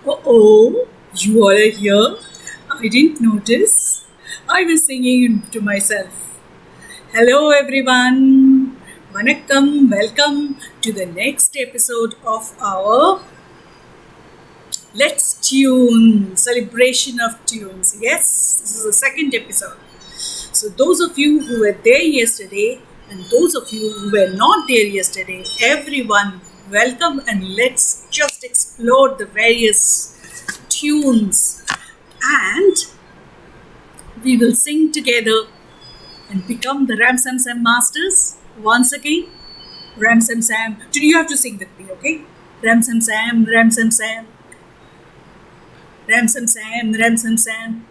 Oh, you all are here? I didn't notice. I was singing to myself. Hello, everyone. Vanakkam. Welcome to the next episode of our Let's Tune celebration of tunes. Yes, this is the second episode. So, those of you who were there yesterday and those of you who were not there yesterday, everyone, welcome and let's just explore the various tunes and we will sing together and become the Ram Sam Sam masters once again. Ram Sam Sam. Today you have to sing with me, okay? Ram Sam Sam, Ram Sam Sam. Ram Sam Sam, Ram Sam Sam.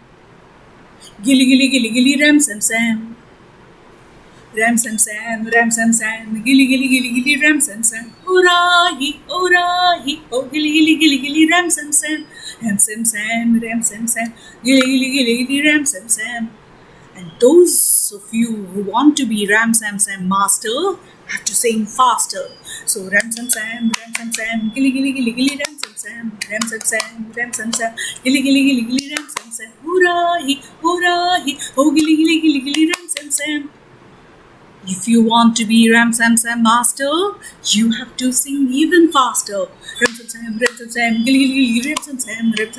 Gilly gilly gilly gilly Ram Sam Sam. Ram Sam Sam, Ram Sam Sam. Gilly gilly gilly gilly Ram Sam Sam. Orahi, orahi. Oh gilly gilly gilly gilly Ram Sam Sam. Ram Sam Sam, Ram Sam Sam. Gilly gilly gilly gilly Ram Sam Sam. And those of you who want to be Ram Sam Sam master have to sing faster. So Ram Sam Sam, Gilly Gilly Gilly Gilly Ram Sam Sam, Ram Sam Sam, Gilly Gilly Gilly Gilly Ram Sam Sam, Hooray, hooray, oh Gilly Gilly Gilly Gilly Ram Sam Sam. If you want to be Ram Sam Sam master, you have to sing even faster. Ram Sam Sam, Gilly Gilly Gilly Ram Sam Sam, Ram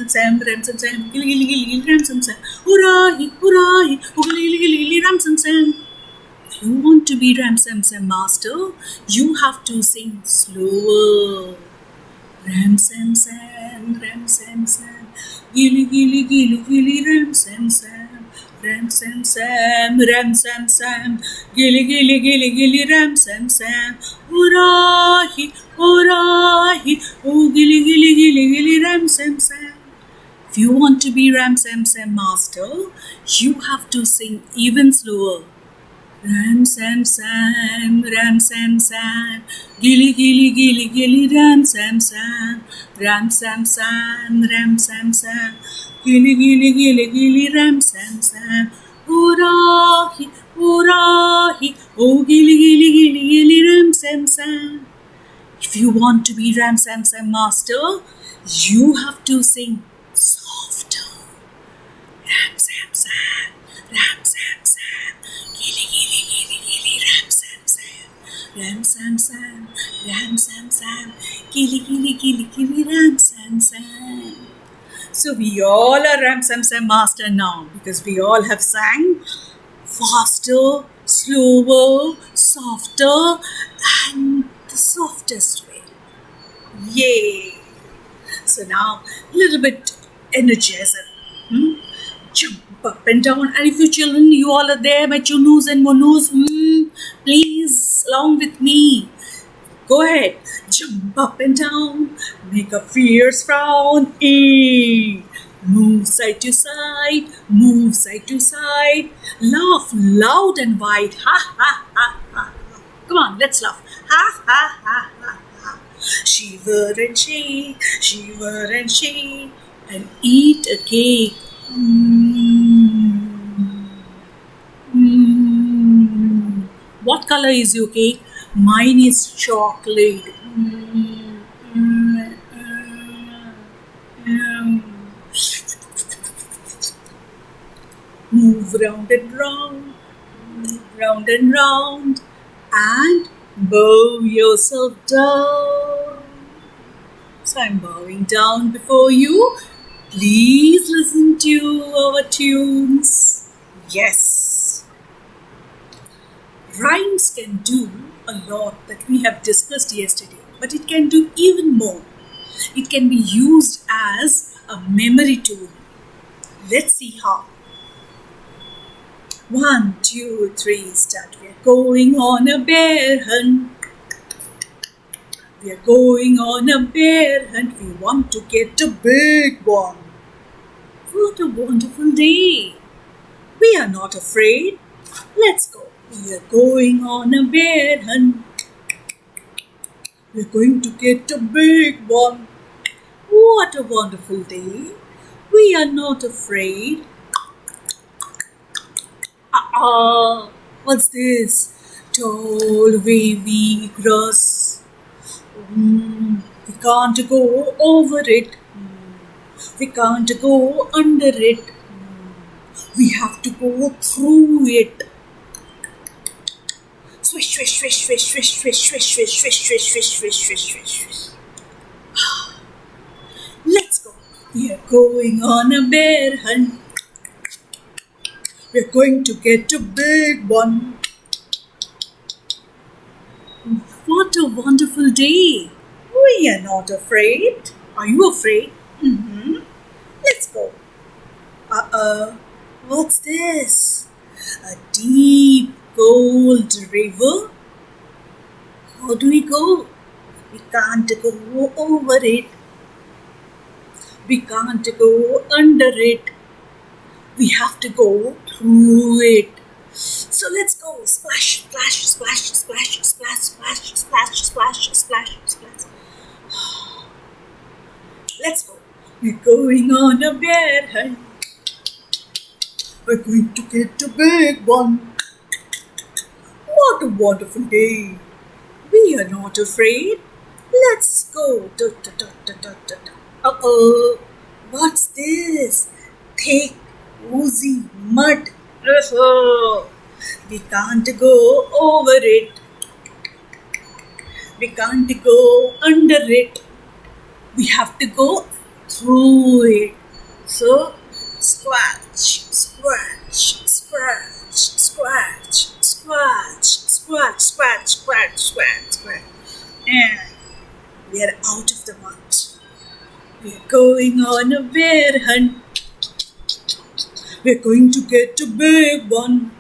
Sam, Gilly Gilly Gilly Gilly Ram Sam Sam, hooray, hooray, oh Gilly Gilly Gilly Gilly Ram Sam Sam. If you want to be Ram Sam Sam master, you have to sing slower. Ram Sam Sam, Gilly Gilly Gilly Gilly Ram Sam Sam, Ram Sam, Gilly Gilly Gilly Gilly Ram Sam Sam, hooray, hooray, oh Gilly Gilly Gilly Gilly Ram Sam Sam. If you want to be Ram Sam Sam master, you have to sing even slower. Ram Sam Sam, Gilly Gilly Gilly Gilly Ram Sam Sam, Ram Sam, Gilly Gilly Gilly Gilly Ram Sam Sam, hooray, hooray, oh Gilly Gilly Gilly Gilly Ram Sam Sam. If you want to be Ram Sam Sam master, you have to sing softer. Ram Sam Sam, Gilly Gilly Gilly Gilly Ram Sam Sam, Ram Sam, Gilly Gilly Gilly Gilly Ram Sam Sam. So we all are Ram Sam Sam master now because we all have sang faster, slower, softer and the softest way. Yay! So now a little bit energizer. Jump up and down. And if you children, you all are there, my chunus and monus, please, along with me. Go ahead. Jump up and down. Make a fierce frown. Move side to side. Move side to side. Laugh loud and wide. Ha, ha, ha, ha. Come on, let's laugh. Ha, ha, ha, ha, ha. Shiver and shake. Shiver and shake. And eat a cake. What color is your cake? Mine is chocolate. Move round and round, round and round, and bow yourself down. So I'm bowing down before you. Please listen to our tunes. Yes. Rhymes can do a lot that we have discussed yesterday, but it can do even more. It can be used as a memory tool. Let's see how. 1, 2, 3, start. We are going on a bear hunt. We are going on a bear hunt. We want to get a big one. What a wonderful day. We are not afraid. Let's go. We are going on a bear hunt. We are going to get a big one. What a wonderful day. We are not afraid. What's this? Tall wavy grass. We can't go over it. We can't go under it. We have to go through it. Swish, swish, swish, swish, swish, swish, swish, swish, swish, swish, swish, swish, swish, swish, swish. Let's go. We are going on a bear hunt. We're going to get a big one. What a wonderful day. We are not afraid. Are you afraid? Let's go. What's this? A deep, cold river? How do we go? We can't go over it. We can't go under it. We have to go through it. So let's go. Splash, splash, splash, splash, splash, splash, splash, splash, splash, splash. Let's go. We're going on a bear hunt. We're going to get a big one. What a wonderful day. We are not afraid. Let's go. Uh-oh. What's this? Thick, oozy mud. We can't go over it. We can't go under it. We have to go through it. So, scratch, scratch, scratch, scratch, scratch, scratch, scratch, scratch, scratch, scratch. And we are out of the mud. We are going on a bear hunt. We're going to get a big one.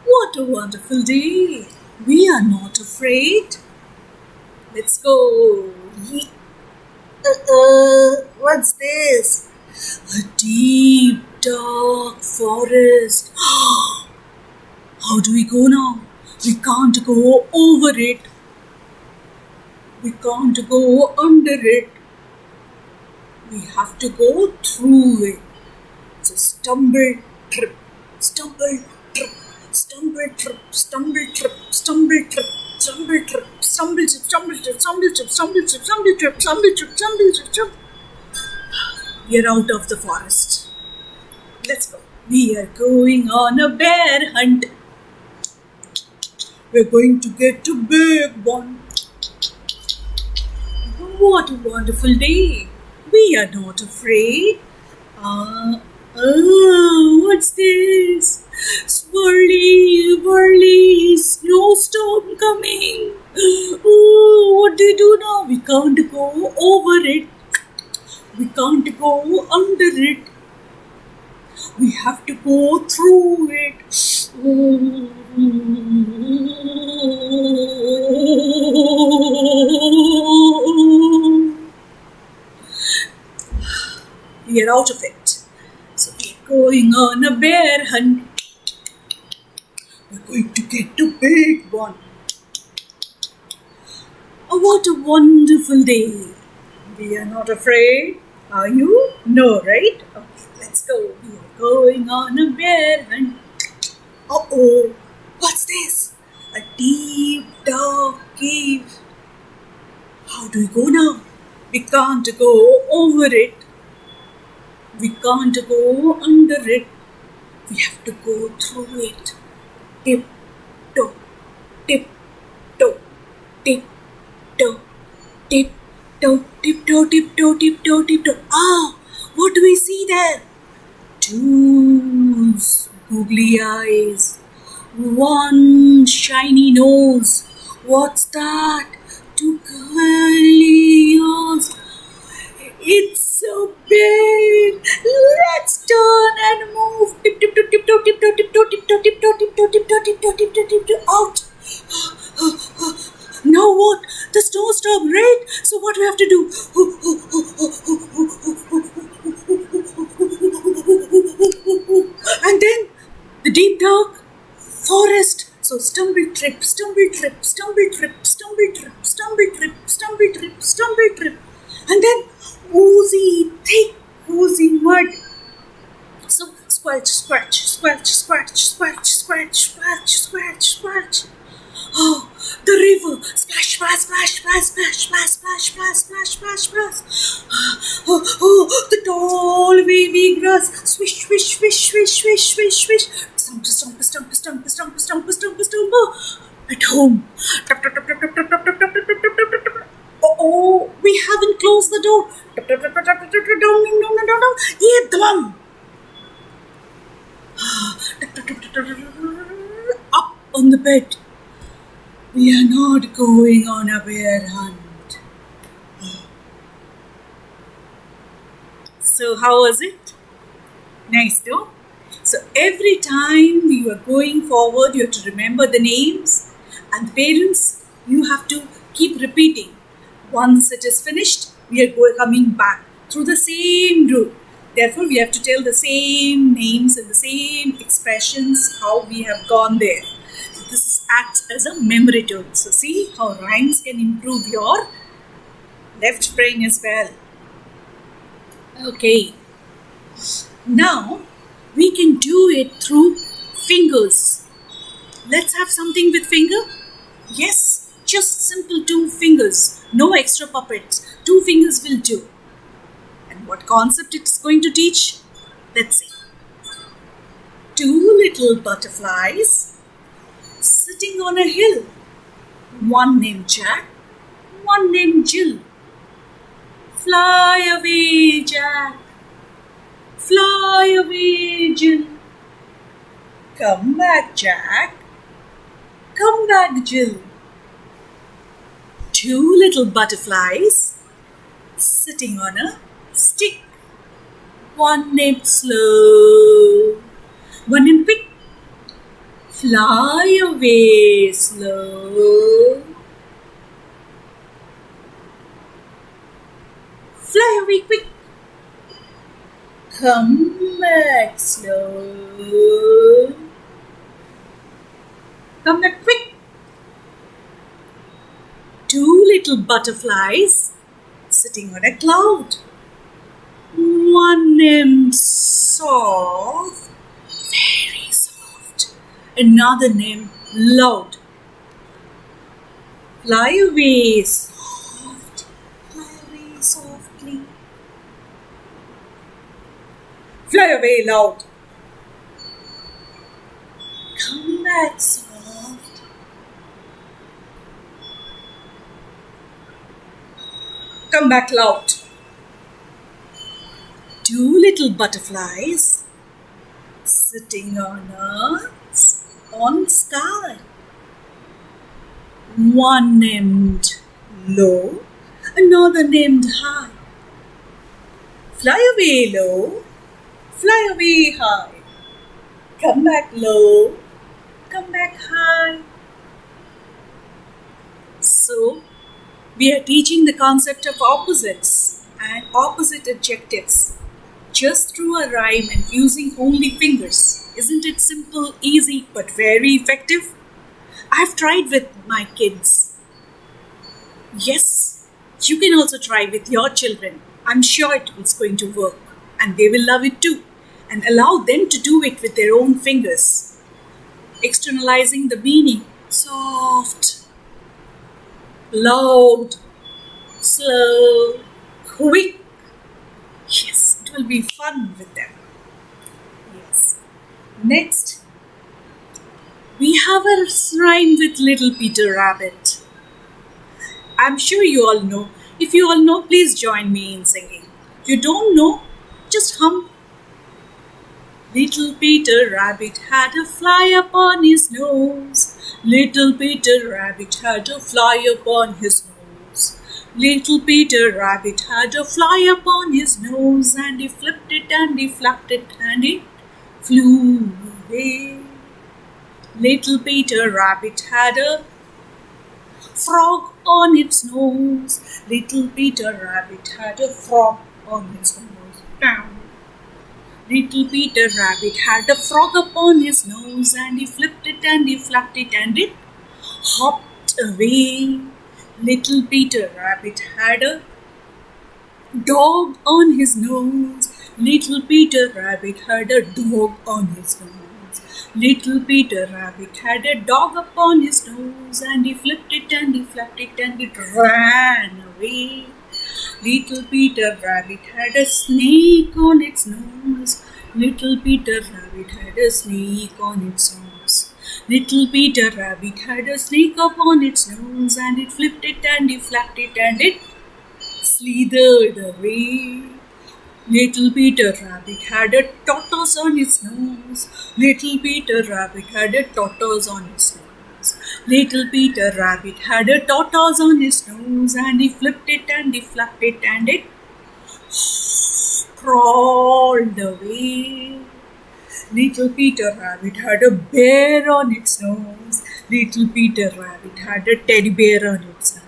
What a wonderful day. We are not afraid. Let's go. What's this? A deep, dark forest. How do we go now? We can't go over it. We can't go under it. We have to go through it. So stumble, trip, stumble, trip, stumble, trip, stumble, trip, stumble, trip, stumble, trip, stumble, trip, stumble, trip, stumble, trip, stumble, trip, stumble, trip, stumble, trip, stumble, trip, stumble. We are out of the forest. Let's go. We are going on a bear hunt. We're going to get a big one. What a wonderful day. We are not afraid. What's this? Swirly, whirly, snowstorm coming. Oh, what do we do now? We can't go over it. We can't go under it. We have to go through it. We are out of it. So we are going on a bear hunt. We're going to get a big one. Oh, what a wonderful day. We are not afraid. Are you? No, right? Okay, let's go. We are going on a bear hunt. Uh-oh. What's this? A deep, dark cave. How do we go now? We can't go over it. We can't go under it. We have to go through it. Tip, toe, tip, toe, tip, toe, tip, toe, tip, toe, tip, toe, tip, toe, tip, toe. Ah, what do we see there? Two googly eyes. One shiny nose. What's that? Two curly ears. It's so big. Let's turn and move. Tip, tip, tip, tip, tip, tip, tip, tip, tip, tip, tip, tip, tip, tip, tip, tip, tip, tip, tip, out. Now what? The snow stopped, right? So what do we have to do? And then the deep dark forest. So stumble trip, stumble trip, stumble trip, stumble trip, stumble trip, stumble trip, stumble trip. And then oozy, thick, oozy mud. So squelch, scratch, scratch, scratch, scratch, scratch, scratch, scratch, scratch. Oh, the river. Splash, splash, splash, splash, splash, splash, splash, splash, splash, splash, splash. The tall wavy grass. Swish, swish, swish, swish, swish, swish, swish. Stump, stump, stump, stump, stump, stump, stump, stump. At home. Tap, tap, tap, tap, tap, tap, tap, tap, tap, tap, tap, tap, tap. Oh, we haven't closed the door. Tap, tap, tap, tap, tap, tap, tap, down, down, down, down, down. Yeah, damn. Up on the bed. We are not going on a bear hunt. So how was it? Nice, no? So every time you are going forward, you have to remember the names, and the parents, you have to keep repeating. Once it is finished, we are coming back through the same route. Therefore, we have to tell the same names and the same expressions how we have gone there. So this acts as a memory tool. So see how rhymes can improve your left brain as well. Okay. Now, we can do it through fingers. Let's have something with finger. Yes, just simple 2 fingers. No extra puppets. 2 fingers will do. And what concept it's going to teach? Let's see. 2 little butterflies sitting on a hill. One named Jack, one named Jill. Fly away, Jack. Fly away, Jill. Come back, Jack. Come back, Jill. 2 little butterflies sitting on a stick. One named Slow, one named Quick. Fly away, Slow. Fly away, Quick. Come back, Slow. Come back, quick. 2 little butterflies sitting on a cloud. One named Soft, very soft. Another named Loud. Fly away, soft. Fly away softly. Fly away, loud. Come back, soft. Come back, loud. 2 little butterflies sitting on sky. One named Low, another named High. Fly away, low. Fly away, high. Come back, low. Come back, high. So, we are teaching the concept of opposites and opposite adjectives just through a rhyme and using only fingers. Isn't it simple, easy, but very effective? I've tried with my kids. Yes, you can also try with your children. I'm sure it's going to work and they will love it too. And allow them to do it with their own fingers. Externalizing the meaning. Soft, loud, slow, quick. Yes, it will be fun with them. Yes. Next, we have a rhyme with Little Peter Rabbit. I'm sure you all know. If you all know, please join me in singing. If you don't know, just hum. Little Peter Rabbit had a fly upon his nose. Little Peter Rabbit had a fly upon his nose. Little Peter Rabbit had a fly upon his nose, and he flipped it and he flapped it and it flew away. Little Peter Rabbit had a frog on its nose. Little Peter Rabbit had a frog on his nose. Down. Little Peter Rabbit had a frog upon his nose, and he flipped it and he flapped it and it hopped away. Little Peter Rabbit had a dog on his nose. Little Peter Rabbit had a dog on his nose. Little Peter Rabbit had a dog upon his nose, and he flipped it and he flapped it and it ran away. Little Peter Rabbit had a snake on its nose. Little Peter Rabbit had a snake on its nose. Little Peter Rabbit had a snake up on its nose, and it flipped it and it flapped it and it slithered away. Little Peter Rabbit had a tortoise on his nose. Little Peter Rabbit had a tortoise on his nose. Little Peter Rabbit had a tortoise on his nose, and he flipped it and he flapped it and it crawled away. Little Peter Rabbit had a bear on its nose. Little Peter Rabbit had a teddy bear on its nose.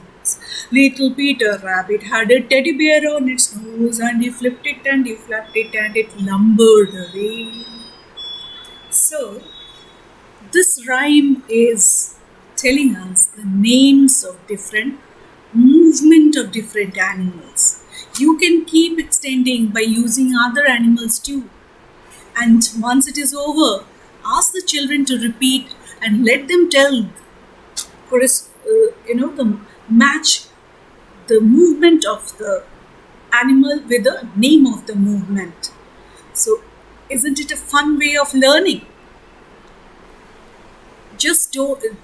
Little Peter Rabbit had a teddy bear on its nose, and he flipped it and he flapped it and it lumbered away. So, this rhyme is telling us the names of different movement of different animals. You can keep extending by using other animals too. And once it is over, ask the children to repeat and let them tell, the match the movement of the animal with the name of the movement. So, isn't it a fun way of learning? Just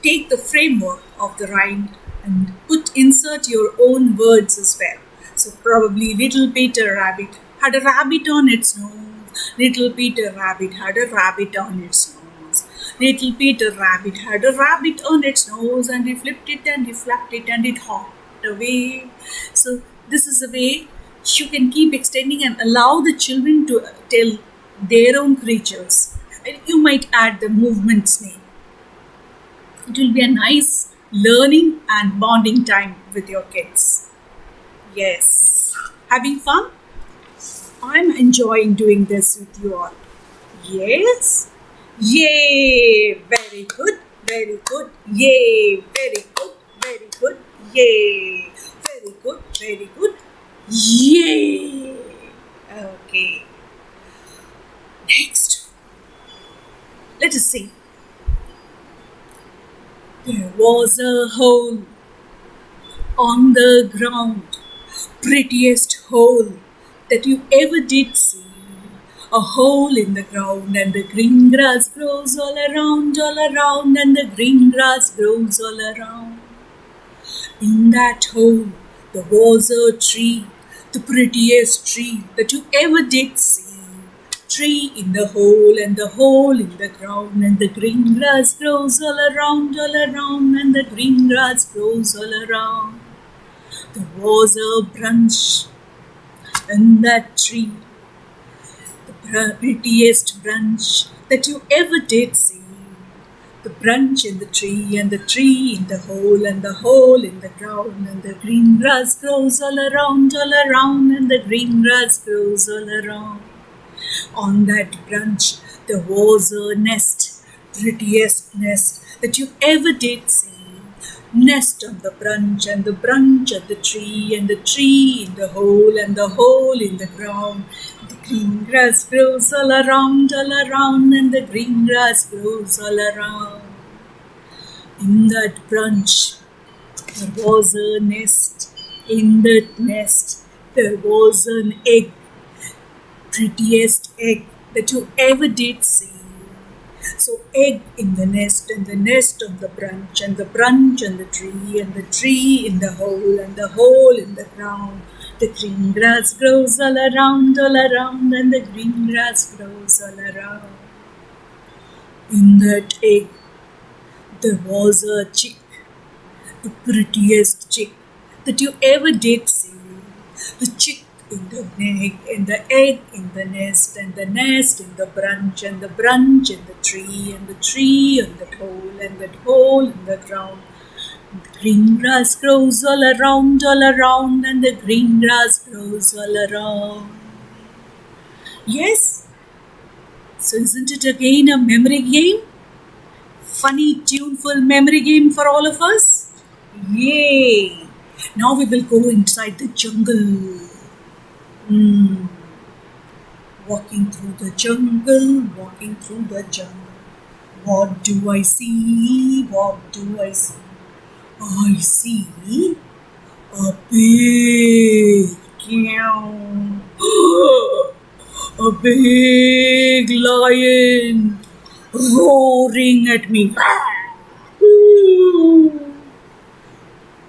take the framework of the rhyme and insert your own words as well. So, probably Little Peter Rabbit had a rabbit on its nose. Little Peter Rabbit had a rabbit on its nose. Little Peter Rabbit had a rabbit on its nose, and he flipped it and he flapped it and it hopped away. So this is a way you can keep extending and allow the children to tell their own creatures. And you might add the movement's name. It will be a nice learning and bonding time with your kids. Yes. Having fun? I'm enjoying doing this with you all. Yes? Yay! Very good. Very good. Yay! Very good. Very good. Yay! Very good. Very good. Yay! Okay. Next, let us see. There was a hole on the ground, prettiest hole that you ever did see. A hole in the ground, and the green grass grows all around, and the green grass grows all around. In that hole, there was a tree, the prettiest tree that you ever did see. Tree in the hole, and the hole in the ground, and the green grass grows all around, and the green grass grows all around. There was a branch in that tree, the prettiest branch that you ever did see. The branch in the tree, and the tree in the hole, and the hole in the ground, and the green grass grows all around, and the green grass grows all around. On that branch there was a nest, prettiest nest that you ever did see. Nest on the branch, and the branch on the tree, and the tree in the hole, and the hole in the ground. The green grass grows all around, and the green grass grows all around. In that branch there was a nest. In that nest there was an egg, prettiest egg that you ever did see. So egg in the nest, and the nest on the branch, and the branch on the tree, and the tree in the hole, and the hole in the ground. The green grass grows all around, and the green grass grows all around. In that egg there was a chick, the prettiest chick that you ever did see. The chick in the egg in the nest, and the nest in the branch, and the branch in the tree, and the tree in the hole, and the hole in the ground. The green grass grows all around, and the green grass grows all around. Yes? So isn't it again a memory game? Funny, tuneful memory game for all of us? Yay! Now we will go inside the jungle. Walking through the jungle, walking through the jungle. What do I see? What do I see? I see a big A big lion roaring at me.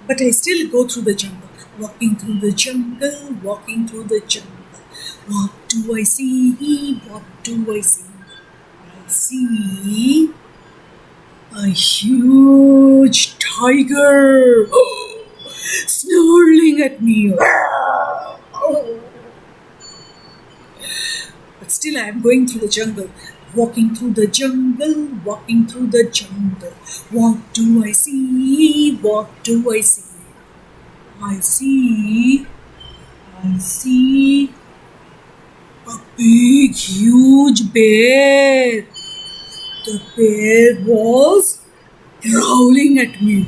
But I still go through the jungle, walking through the jungle, walking through the jungle. What do I see? What do I see? I see a huge tiger snarling at me. But still I am going through the jungle, walking through the jungle, walking through the jungle. What do I see? What do I see? I see a big, huge bear. The bear was growling at me.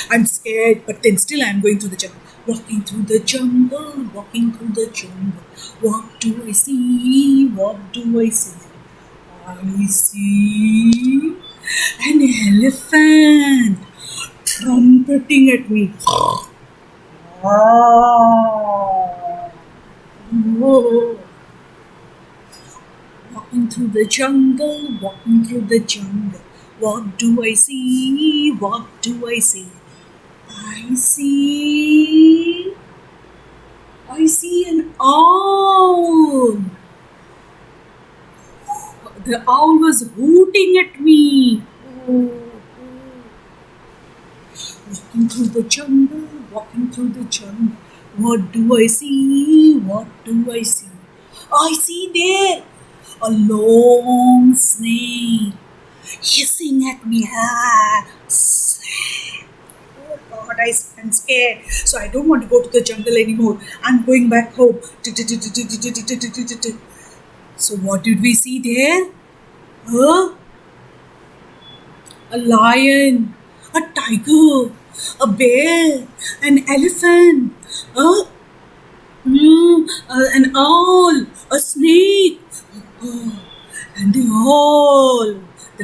I'm scared, but then still I'm going through the jungle. Walking through the jungle, walking through the jungle. What do I see? What do I see? I see an elephant trumpeting at me. Walking through the jungle, walking through the jungle. What do I see? What do I see? I see an owl. The owl was hooting at me. Walking through the jungle, walking through the jungle. What do I see? What do I see? I see there a long snake hissing at me. Oh God, I am scared. So I don't want to go to the jungle anymore. I'm going back home. So what did we see there? A lion, a tiger, a bear, an elephant, an owl, a snake. And the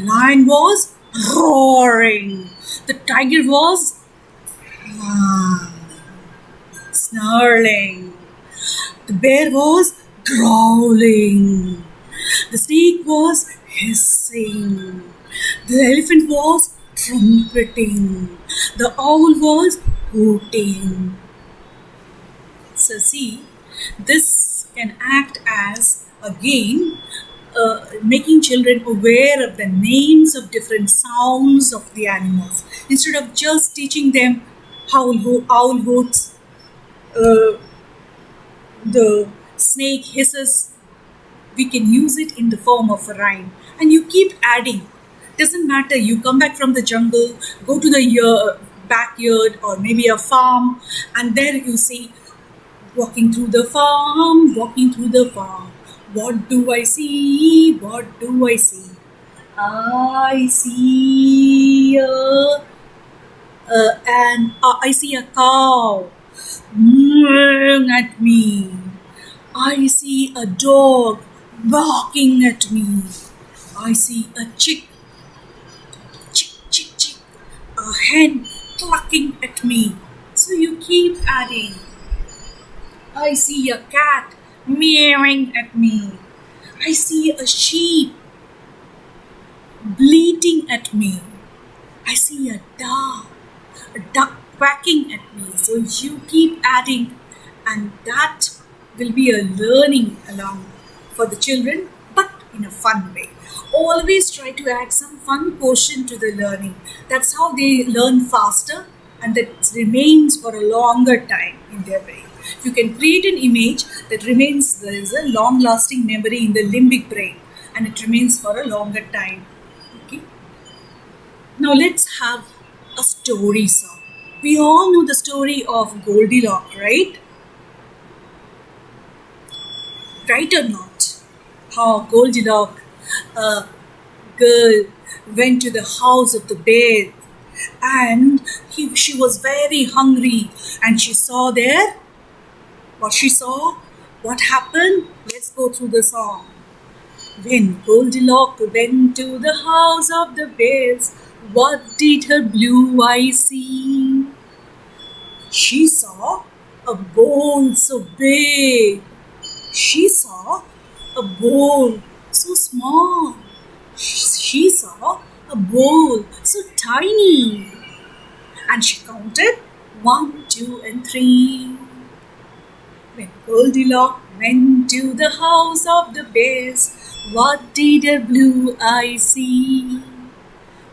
lion was roaring. The tiger was snarling. The bear was growling. The snake was hissing. The elephant was trumpeting. The owl was hooting. So see, this can act as, again, making children aware of the names of different sounds of the animals. Instead of just teaching them how owl hoots, the snake hisses, we can use it in the form of a rhyme. And you keep adding. Doesn't matter, you come back from the jungle, go to the backyard or maybe a farm, and there you see, walking through the farm, walking through the farm. What do I see? What do I see? I see I see a cow mooing at me. I see a dog barking at me. I see a chick, a hen clucking at me. So you keep adding. I see a cat meowing at me. I see a sheep bleating at me. I see a duck quacking at me. So you keep adding, and that will be a learning along for the children, but in a fun way. Always try to add some fun portion to the learning. That's how they learn faster, and that remains for a longer time in their brain. If you can create an image that remains, there is a long-lasting memory in the limbic brain, and it remains for a longer time. Okay. Now let's have a story song. We all know the story of Goldilocks, right? Right or not? How Goldilocks, a girl, went to the house of the bear, and she was very hungry, and she saw there what she saw. What happened? Let's go through the song. When Goldilocks went to the house of the bears, what did her blue eyes see? She saw a bowl so big. She saw a bowl so small. She saw a bowl so tiny. And she counted 1, 2, and 3. When Goldilocks went to the house of the bears, what did her blue eye see?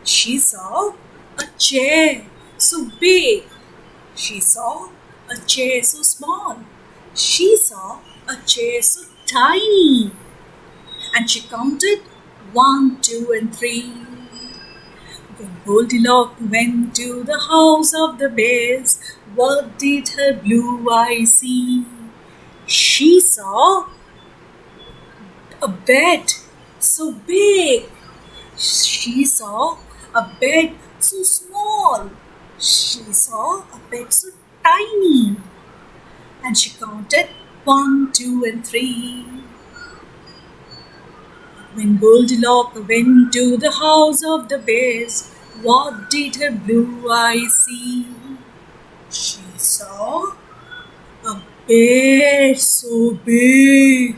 She saw a chair so big. She saw a chair so small. She saw a chair so tiny. And she counted 1, 2, and 3. When Goldilocks went to the house of the bears, what did her blue eye see? She saw a bed so big. She saw a bed so small. She saw a bed so tiny. And she counted 1, 2, and 3. When Goldilocks went to the house of the bears, what did her blue eye see? She saw a bear so big.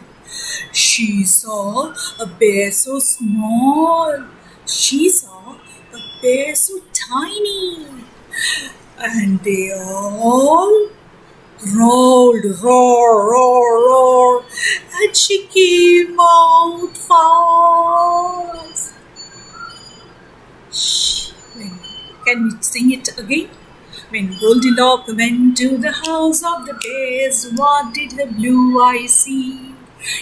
She saw a bear so small. She saw a bear so tiny. And they all growled, roar, roar, roar, and she came out fast. Can we sing it again? When Goldilocks went to the house of the bears, what did her blue eye see?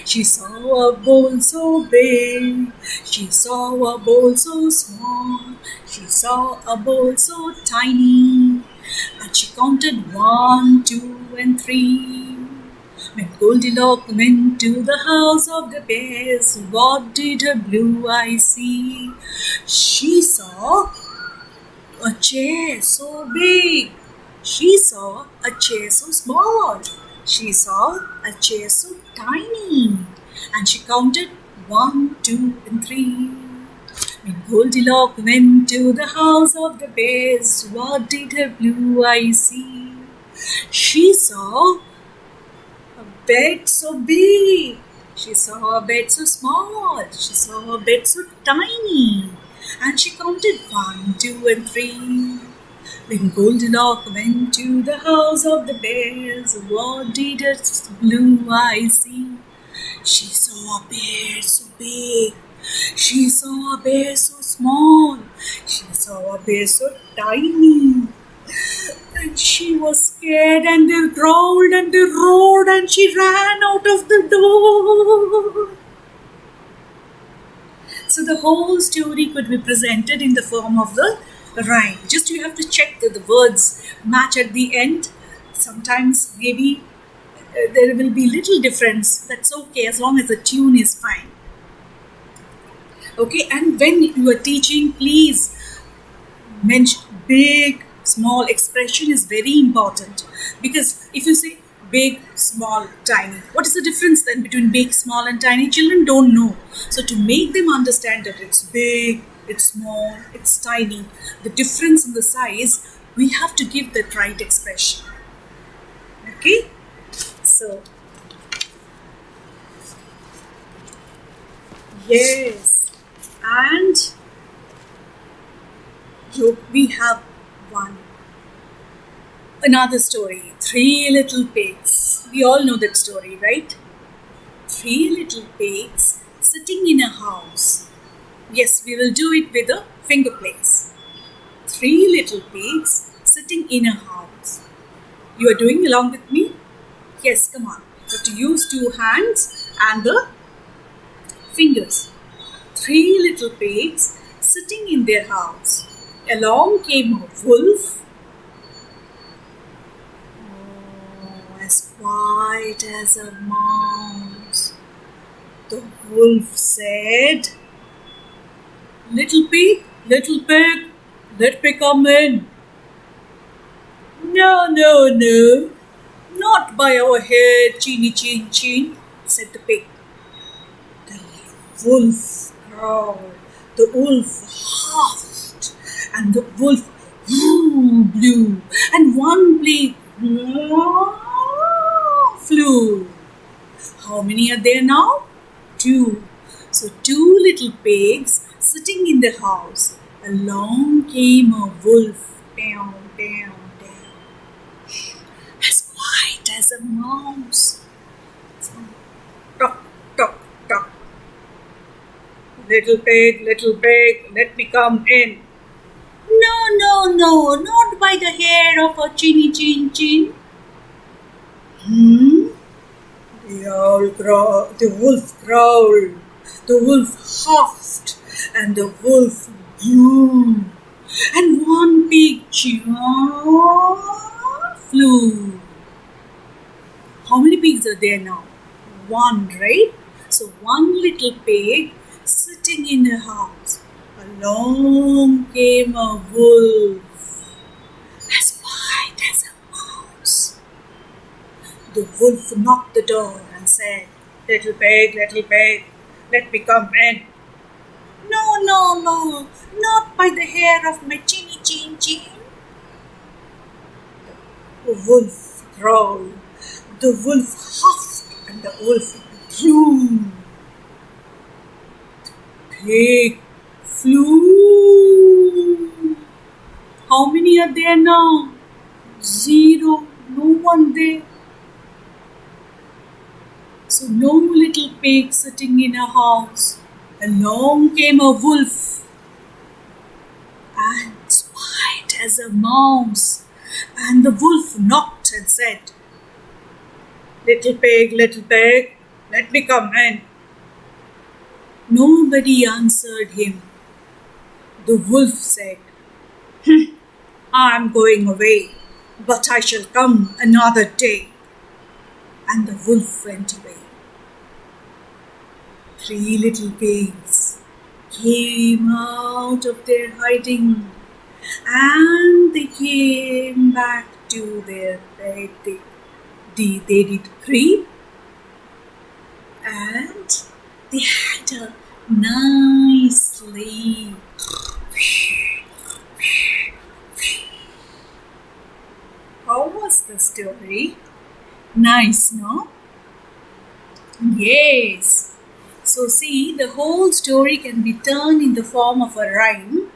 She saw a bowl so big. She saw a bowl so small. She saw a bowl so tiny. And she counted 1, 2, and 3. When Goldilocks went to the house of the bears, what did her blue eye see? She saw a chair so big. She saw a chair so small. She saw a chair so tiny. And she counted 1, 2, and 3. When Goldilocks went to the house of the bears, what did her blue eye see? She saw a bed so big. She saw a bed so small. She saw a bed so tiny. And she counted 1, 2, and 3. When Goldilocks went to the house of the bears, what did her blue eye see? She saw a bear so big. She saw a bear so small. She saw a bear so tiny. And she was scared, and they growled and they roared, and she ran out of the door. So the whole story could be presented in the form of the rhyme. Just you have to check that the words match at the end. Sometimes maybe there will be little difference. That's okay as long as the tune is fine. Okay, and when you are teaching, please mention big, small expression is very important. Because if you say big, small, tiny, what is the difference then between big, small, and tiny? Children don't know. So to make them understand that it's big, it's small, it's tiny, the difference in the size, we have to give that right expression. Okay? So, yes. And we have another story, 3 little pigs. We all know that story, right? 3 little pigs sitting in a house. Yes, we will do it with a finger place. 3 little pigs sitting in a house. You are doing along with me? Yes, come on. You have to use 2 hands and the fingers. 3 little pigs sitting in their house. Along came a wolf, as quiet as a mouse. The wolf said, little pig, let me come in." "No, no, no, not by our head, Cheeny Chin Chin," said the pig. The wolf growled, the wolf huffed, and the wolf blew, and one pig flew. How many are there now? Two. So two little pigs sitting in the house. Along came a wolf. Down, down, down. As quiet as a mouse. So, tock, tock, tock. Little pig, let me come in. No, no, no, not by the hair of a chinny chin chin. The wolf growled, the wolf huffed, and the wolf blew, and one pig flew. How many pigs are there now? One, right? So one little pig sitting in a house. Along came a wolf, as white as a mouse. The wolf knocked the door and said, little pig, let me come in. No, no, no, not by the hair of my chinny chin chin. The wolf growled, the wolf huffed, and the wolf blew. The pig flew. How many are there now? 0. No one there. So no little pig sitting in a house. Along came a wolf, and white as a mouse. And the wolf knocked and said, little pig, let me come in. Nobody answered him. The wolf said, I am going away, but I shall come another day. And the wolf went away. 3 little pigs came out of their hiding, and they came back to their bed. They did creep, and they had a nice sleep. How was the story? Nice, no? Yes. So see, the whole story can be turned in the form of a rhyme,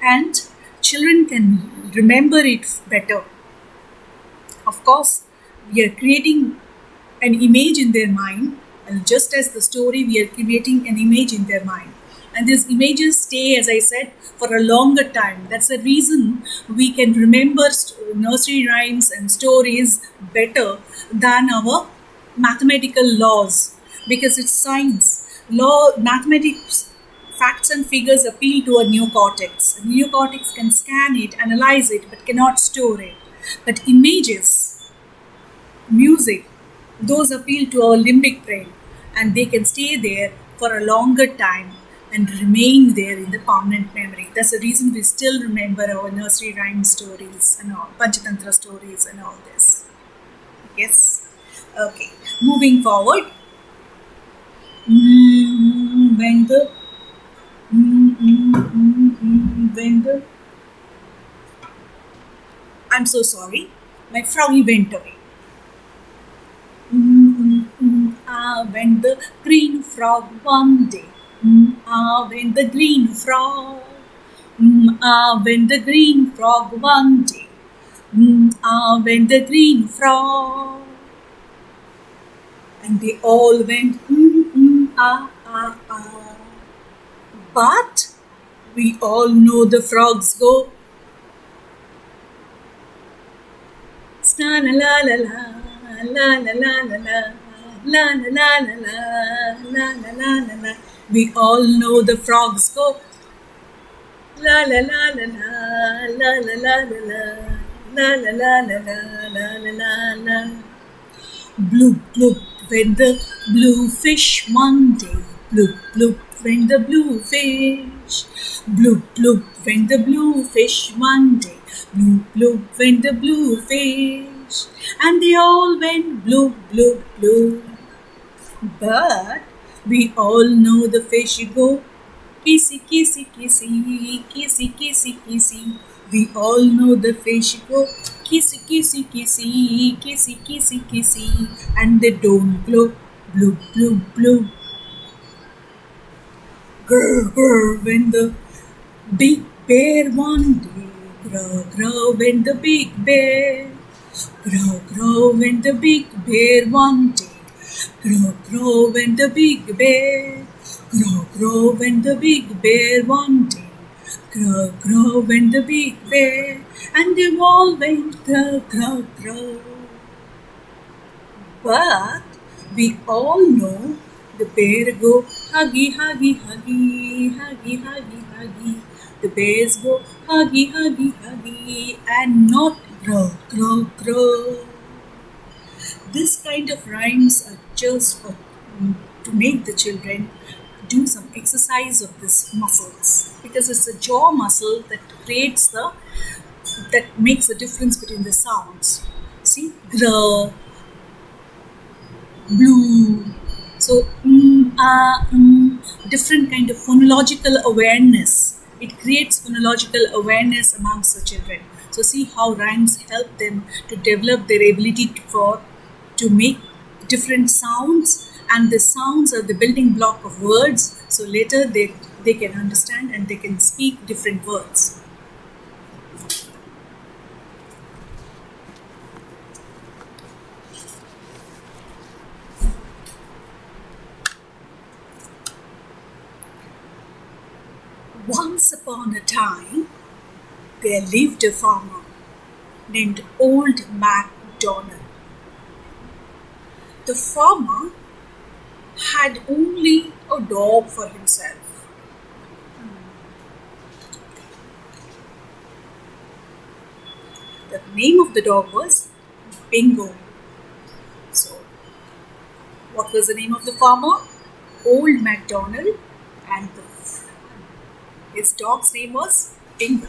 and children can remember it better. Of course, we are creating an image in their mind, and just as the story, we are creating an image in their mind. And these images stay, as I said, for a longer time. That's the reason we can remember nursery rhymes and stories better than our mathematical laws, because it's science. Mathematics, facts and figures appeal to a neocortex. The neocortex can scan it, analyze it, but cannot store it. But images, music, those appeal to our limbic brain, and they can stay there for a longer time and remain there in the permanent memory. That's the reason we still remember our nursery rhyme stories and all, Panchatantra stories and all this. Yes? Okay. Moving forward. When the I'm so sorry, my froggy went away. Went the green frog one day. Went the green frog. Went the green frog one day. Went the green frog. And they all went But we all know the frogs go la la la la la la la la la la la la la. We all know the frogs go la la la la la la la la la la la la. Bloop bloop went the blue fish one day. Bloop bloop went the blue fish. Bloop bloop went the blue fish one day. Bloop bloop went the blue fish. And they all went bloop bloop bloop. But we all know the fish go kissy kissy kissy kissy kissy kissy. We all know the fish go kissy, kissy, kissy, kissy, kissy, kissy, and they don't glow, blue, blue, blue. Grr, grr, when the big bear one day, grow, grow, when the big bear, grow, grow, when the big bear one day, grow, grow, when the big bear, grow, grow, when the big bear one day, grow, grow, when the big bear, and they all went grow, grow, grow. But we all know the bear go huggy, huggy, huggy, huggy, huggy, huggy. The bears go huggy, huggy, huggy, and not grow, grow, grow. This kind of rhymes are just for to make the children do some exercise of these muscles, because it's a jaw muscle that makes the difference between the sounds. See, grow, blue. So, different kind of phonological awareness. It creates phonological awareness amongst the children. So, see how rhymes help them to develop their ability to make different sounds, and the sounds are the building block of words. So later they can understand and they can speak different words. Once upon a time, there lived a farmer named Old MacDonald. The farmer had only a dog for himself. The name of the dog was Bingo. So, what was the name of the farmer? Old MacDonald, and his dog's name was Bingo.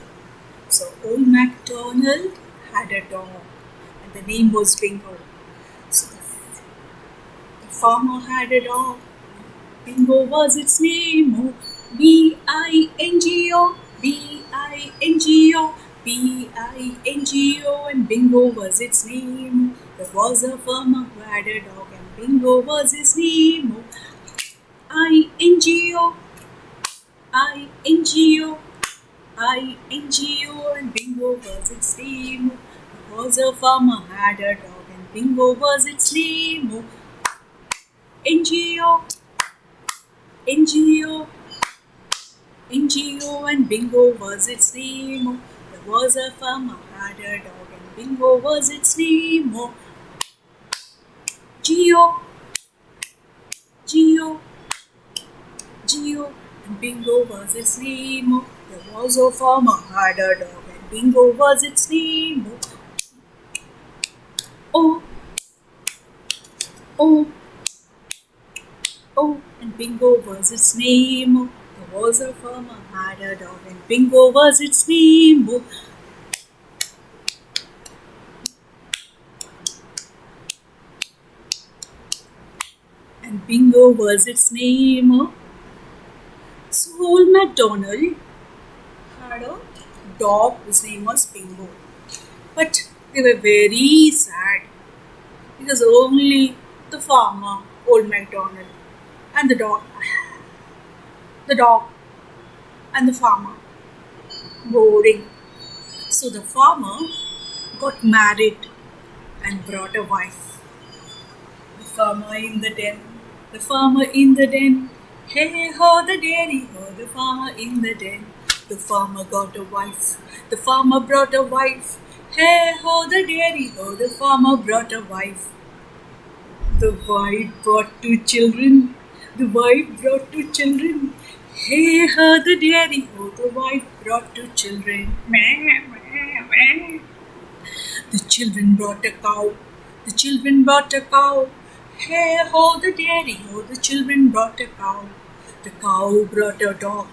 So, Old MacDonald had a dog, and the name was Bingo. So, the farmer had a dog. Bingo was its name. Oh, B-I-N-G-O, B-I-N-G-O, B-I-N-G-O, and Bingo was its name. There was a farmer who had a dog, and Bingo was his name. Oh, I-N-G-O, I-N-G-O, I-N-G-O, and Bingo was its name. There was a farmer who had a dog, and Bingo was its name. Oh, N-G-O, N-G-O, N-G-O, and Bingo was its name. Oh, there was a farmer who had a dog, and Bingo was its name. Oh, G-O, G-O, G-O, and Bingo was its name. Oh, there was a farmer who had a dog, and Bingo was its name. Oh, oh, oh, and Bingo was its name. Oh, there was a farmer who had a dog, and Bingo was its name. Oh, and Bingo was its name. Oh. So Old MacDonald had a dog, his name was Bingo. But they were very sad because only the farmer, Old MacDonald, and the dog and the farmer, boring. So the farmer got married and brought a wife. The farmer in the den, the farmer in the den. Hey ho, the dairy ho, the farmer in the den. The farmer got a wife, the farmer brought a wife. Hey ho, the dairy ho, the farmer brought a wife. The wife brought 2 children, the wife brought 2 children. Hey ho, the dairy ho, the wife brought 2 children. Meh, meh, meh. The children brought a cow, the children brought a cow. Hey ho, the dairy ho, the children brought a cow. The cow brought a dog,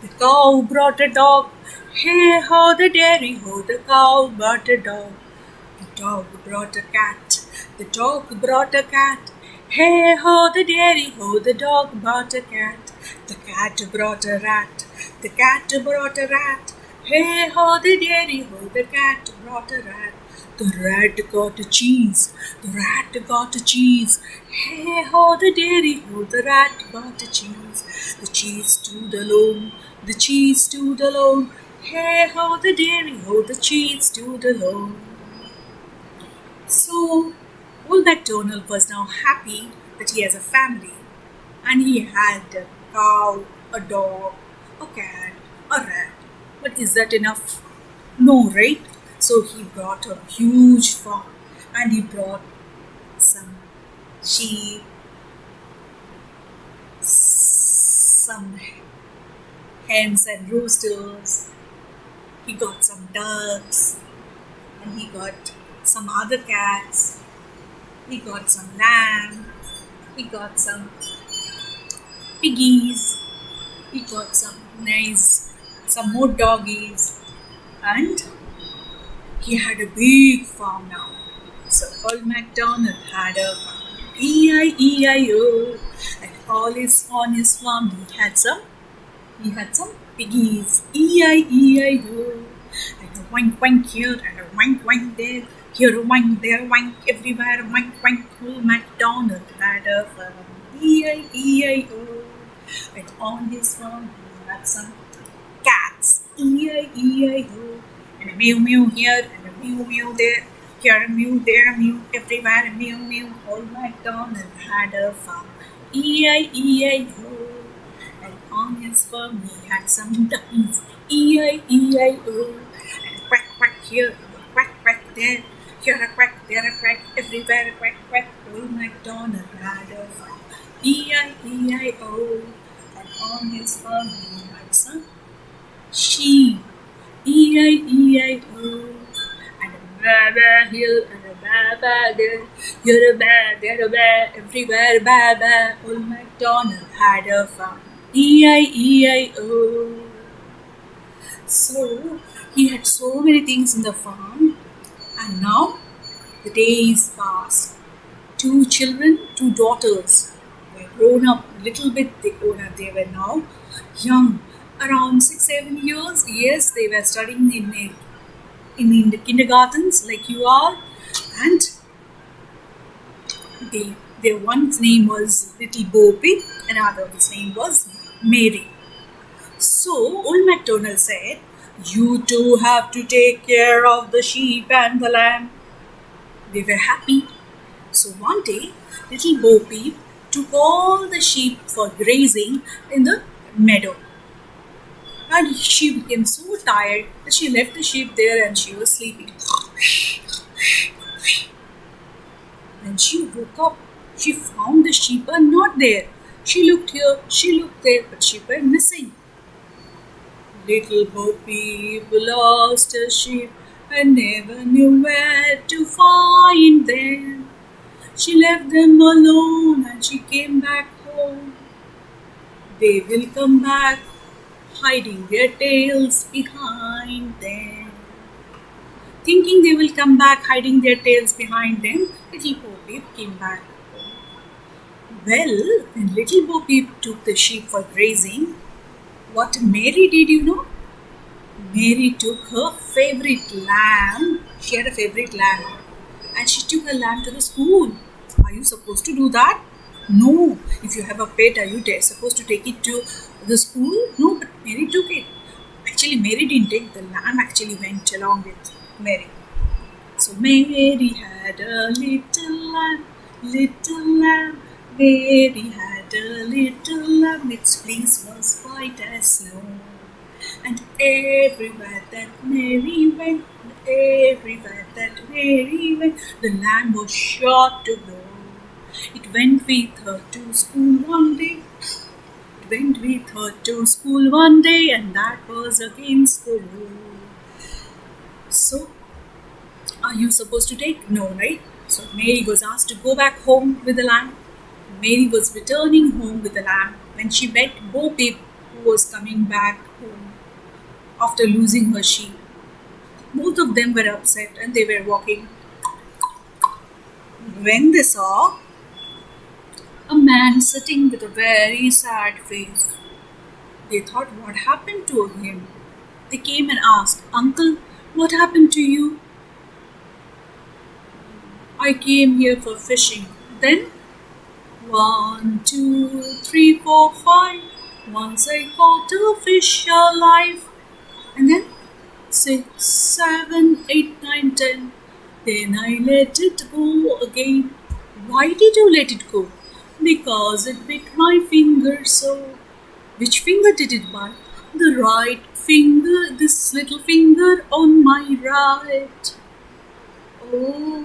the cow brought a dog. Hey ho, the dairy ho, the cow brought a dog. The dog brought a cat, the dog brought a cat. Hey ho, the dairy ho, the dog brought a cat. The cat brought a rat, the cat brought a rat. Hey ho, the dairy ho, the cat brought a rat. The rat got a cheese. The rat got a cheese. Hey ho, the dairy ho, the rat got a cheese. The cheese stood alone. The cheese stood alone. Hey ho, the dairy ho, the cheese stood alone. So, Old MacDonald was now happy that he has a family, and he had a cow, a dog, a cat, a rat. But is that enough? No, right? So he brought a huge farm, and he brought some sheep, some hens and roosters. He got some ducks, and he got some other cats. He got some lamb. He got some piggies. He got some more doggies, and he had a big farm now. So Old MacDonald had a farm. E-I-E-I-O. And on his farm he had some piggies. E-I-E-I-O. And a wank wank here and a wank wank there. Here a wank, there a wank, everywhere a wank wank. Old MacDonald had a farm. E-I-E-I-O. And on his farm he had some cats. E-I-E-I-O. And a mew mew here and a mew mew there. Here a mew, there a mew, everywhere a mew mew. Old MacDonald had a farm. E-I-E-I-O. And on his farm he had some duckies. E-I-E-I-O. And a quack quack here and a quack quack there. Here a quack, there a quack, everywhere a quack quack. Old MacDonald had a farm. E-I-E-I-O. And on his farm he had some sheep. E-I-E-I-O. And a ba-ba here and a ba-ba there. Here a ba, there a ba, everywhere a ba-ba. Old MacDonald had a farm. E-I-E-I-O. So, he had so many things in the farm, and now the days passed. 2 children, 2 daughters were grown up a little bit. They were now young, around 6-7 years. Yes, they were studying in the kindergartens like you are, and their one's name was Little Bo Peep, and another's name was Mary. So Old MacDonald said, "You two have to take care of the sheep and the lamb." They were happy. So one day, Little Bo Peep took all the sheep for grazing in the meadow. And she became so tired that she left the sheep there and she was sleeping. When she woke up, she found the sheep are not there. She looked here, she looked there, but sheep were missing. Little Bo Peep lost her sheep and never knew where to find them. She left them alone and she came back home. They will come back, hiding their tails behind them. Thinking they will come back, hiding their tails behind them, Little Bo Peep came back home. Well, when Little Bo Peep took the sheep for grazing, what Mary did, you know? Mary took her favorite lamb. She had a favorite lamb, and she took her lamb to the school. Are you supposed to do that? No. If you have a pet, are you supposed to take it to the school? No, but Mary took it. Actually, Mary didn't take the lamb. Actually, went along with Mary. So Mary had a little lamb, little lamb. Mary had a little lamb. Its fleece was white as snow. And everywhere that Mary went, everywhere that Mary went, the lamb was sure to go. It went with her to school one day. It went with her to school one day, and that was against the rule. So, are you supposed to take? No, right? So Mary was asked to go back home with the lamb. Mary was returning home with the lamb when she met Bo Peep, who was coming back home after losing her sheep. Both of them were upset and they were walking. When they saw a man sitting with a very sad face, they thought, what happened to him? They came and asked, "Uncle, what happened to you?" I came here for fishing. Then 1, 2, 3, 4, 5. Once I caught a fish alive. And then 6, 7, 8, 9, 10. Then I let it go again. Why did you let it go? Because it bit my finger so. Which finger did it bite? The right finger, this little finger on my right. Oh.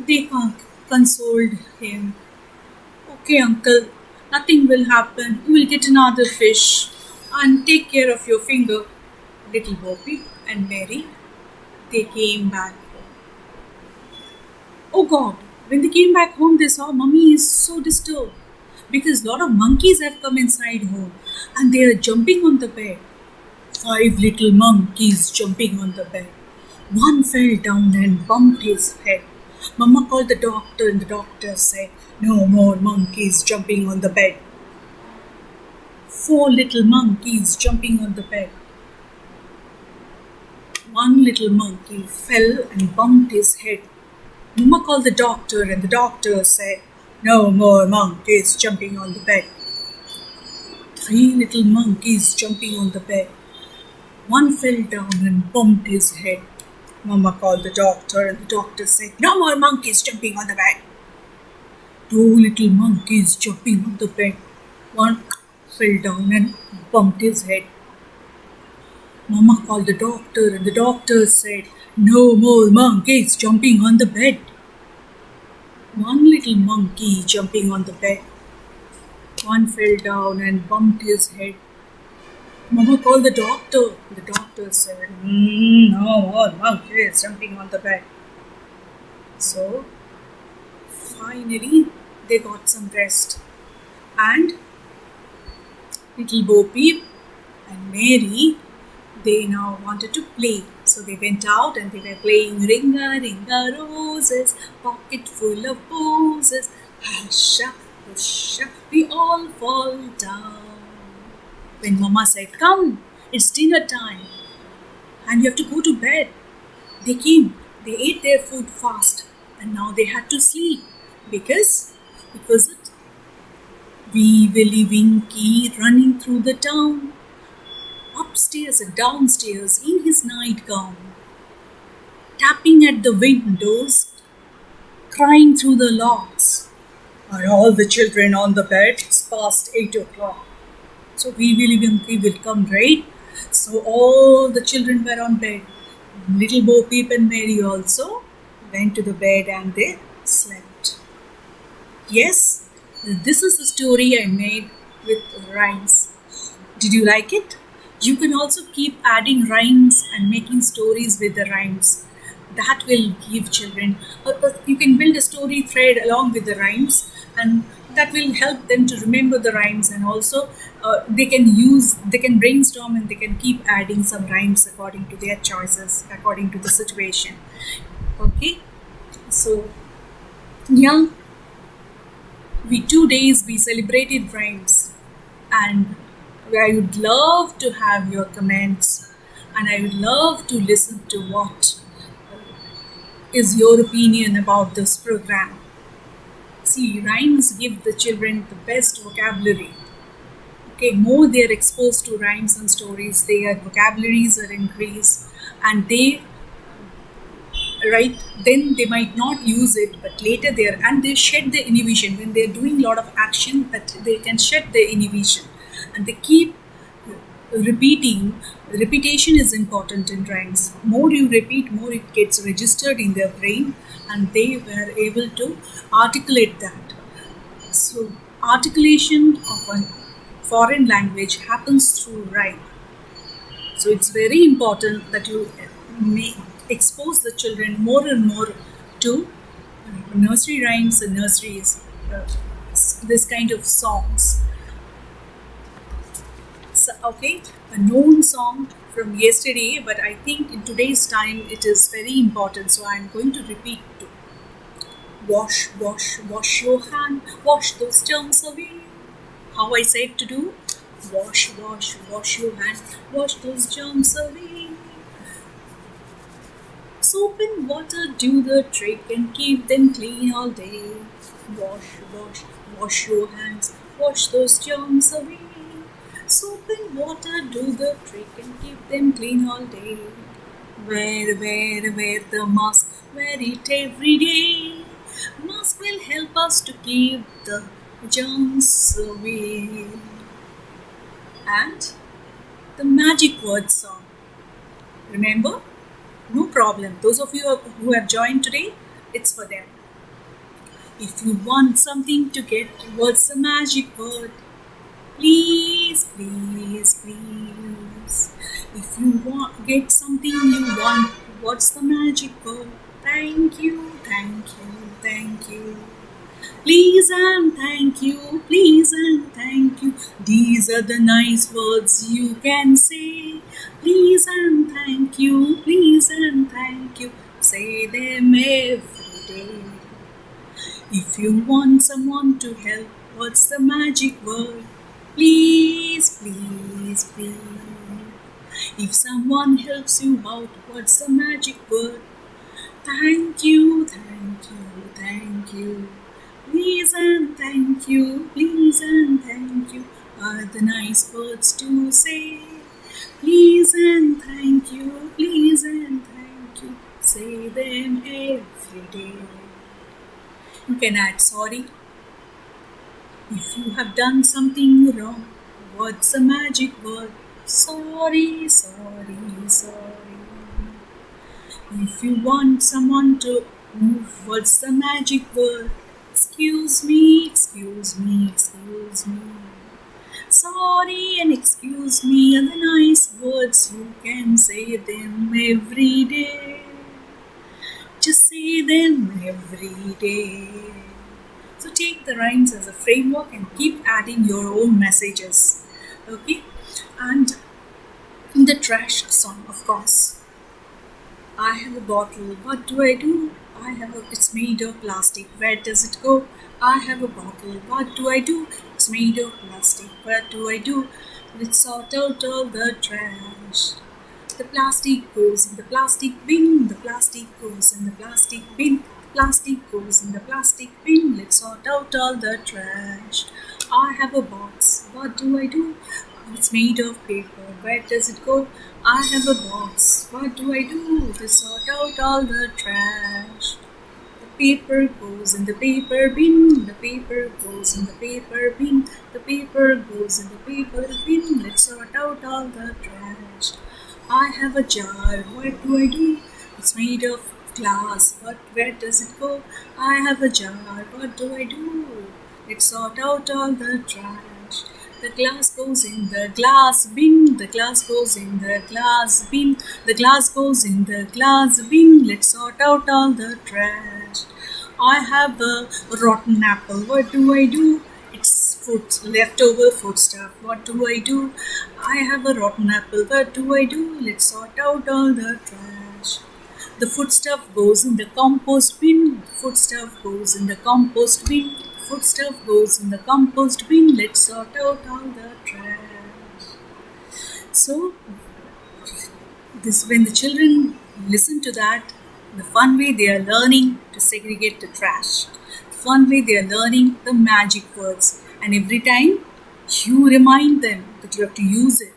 They consoled him. Okay, uncle, nothing will happen. You will get another fish. And take care of your finger. Little Bobby and Mary, they came back home. Oh God, when they came back home, they saw Mummy is so disturbed because a lot of monkeys have come inside home and they are jumping on the bed. 5 little monkeys jumping on the bed. One fell down and bumped his head. Mama called the doctor and the doctor said, "No more monkeys jumping on the bed." 4 little monkeys jumping on the bed. One little monkey fell and bumped his head. Mama called the doctor and the doctor said, "No more monkeys jumping on the bed." 3 little monkeys jumping on the bed. One fell down and bumped his head. Mama called the doctor and the doctor said, "No more monkeys jumping on the bed." 2 little monkeys jumping on the bed. One fell down and bumped his head. Mama called the doctor and the doctor said, "No more monkeys jumping on the bed." One little monkey jumping on the bed. One fell down and bumped his head. Mama called the doctor. The doctor said, "No more monkeys jumping on the bed." So, finally, they got some rest. And little Bo Peep and Mary, they now wanted to play. So they went out and they were playing Ringa Ringa Roses, pocket full of posies. Husha, husha, we all fall down. When Mama said, "Come, it's dinner time and you have to go to bed," they came. They ate their food fast and now they had to sleep because it was a wee Willie Winky running through the town, upstairs and downstairs in his nightgown, tapping at the windows, crying through the locks. "Are all the children on the bed? It's past 8 o'clock. So wee Willie Winky will come, right?" So all the children were on bed. Little Bo Peep and Mary also went to the bed and they slept. Yes, this is the story I made with rhymes. Did you like it? You can also keep adding rhymes and making stories with the rhymes. That will give children, you can build a story thread along with the rhymes, and that will help them to remember the rhymes, and also they can brainstorm and they can keep adding some rhymes according to their choices, according to the situation. Okay, so yeah, 2 days we celebrated rhymes, and I would love to have your comments, and I would love to listen to what is your opinion about this program. See, rhymes give the children the best vocabulary. Okay, more they are exposed to rhymes and stories, their vocabularies are increased, and then they might not use it, but later they shed the inhibition when they are doing a lot of action, that they can shed the inhibition, and they keep repeating. Repetition is important in rhymes. More you repeat, more it gets registered in their brain, and they were able to articulate that. So articulation of a foreign language happens through rhyme. So it's very important that you may expose the children more and more to nursery rhymes and nurseries, this kind of songs. So, okay, a known song from yesterday, but I think in today's time it is very important, so I'm going to repeat to wash, wash, wash your hand, wash those germs away. How I said to do? Wash, wash, wash your hand, wash those germs away. Soap and water do the trick and keep them clean all day. Wash, wash, wash your hands, wash those germs away. Soap and water do the trick and keep them clean all day. Wear the mask, wear it every day. Mask will help us to keep the germs away. And the magic word song. Remember? No problem. Those of you who have joined today, it's for them. If you want something to get, what's the magic word? Please, please, please. If you get something you want, what's the magic word? Thank you, thank you, thank you. Please and thank you, please and thank you. These are the nice words you can say. Please and thank you, please and thank you. Say them every day. If you want someone to help, what's the magic word? Please, please, please. If someone helps you out, what's the magic word? Thank you, thank you, thank you. Please and thank you, please and thank you are the nice words to say. Please and thank you, please and thank you. Say them every day. You can add sorry. If you have done something wrong, what's the magic word? Sorry, sorry, sorry. If you want someone to move, what's the magic word? Excuse me, excuse me, excuse me. Sorry and excuse me are the nice words. You can say them every day. Just say them every day. So take the rhymes as a framework and keep adding your own messages. Okay? And in the trash song, of course. I have a bottle, what do? It's made of plastic, where does it go? I have a bottle, what do? It's made of plastic, what do? Let's sort out all the trash. The plastic goes in the plastic bin, the plastic goes in the plastic bin, plastic goes in the plastic bin, let's sort out all the trash. I have a box, what do? It's made of paper, where does it go? I have a box, what do? To sort out all the trash. The paper goes in the paper bin, the paper goes in the paper bin, the paper goes in the paper bin, let's sort out all the trash. I have a jar, what do? It's made of glass, where does it go? I have a jar, what do? Let's sort out all the trash. The glass goes in the glass bin, the glass goes in the glass bin, the glass goes in the glass bin, let's sort out all the trash. I have a rotten apple, what do? It's leftover food stuff, what do? I have a rotten apple, what do? Let's sort out all the trash. The foodstuff goes in the compost bin, foodstuff goes in the compost bin, foodstuff goes in the compost bin, let's sort out all the trash. So, when the children listen to that, the fun way they are learning to segregate the trash, the fun way they are learning the magic words, and every time you remind them that you have to use it.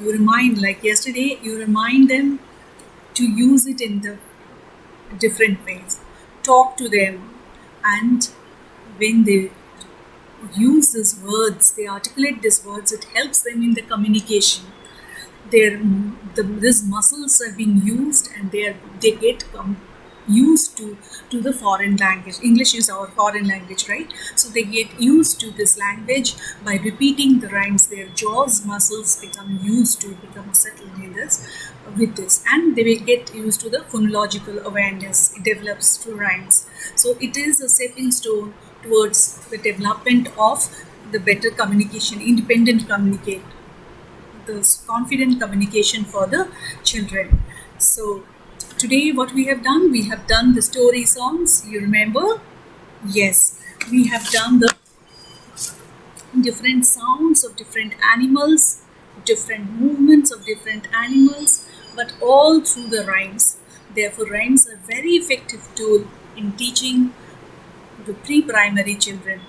You remind, like yesterday, you remind them to use it in the different ways. Talk to them, and when they use these words, they articulate these words, it helps them in the communication. These muscles are being used, and they get used to the foreign language. English is our foreign language, right? So they get used to this language by repeating the rhymes. Their jaws muscles become settled in this with this, and they will get used to the phonological awareness. It develops through rhymes. So it is a stepping stone towards the development of the better communication, independent communicate, the confident communication for the children. So today what we have done the story songs. You remember? Yes, we have done the different sounds of different animals, different movements of different animals, but all through the rhymes. Therefore, rhymes are very effective tool in teaching the pre-primary children,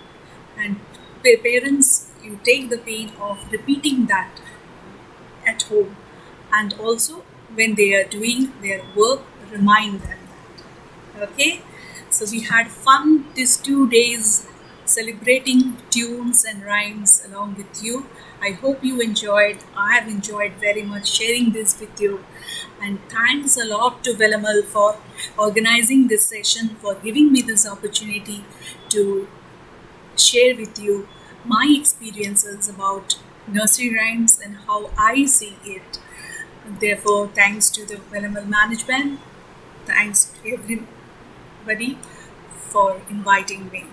and parents, you take the pain of repeating that at home, and also when they are doing their work, remind them that. Okay, so we had fun these 2 days celebrating tunes and rhymes along with you. I hope you enjoyed. I have enjoyed very much sharing this with you. And thanks a lot to Velamal for organizing this session, for giving me this opportunity to share with you my experiences about nursery rhymes and how I see it. Therefore, thanks to the Velamal management, thanks to everybody for inviting me.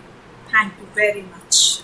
Thank you very much.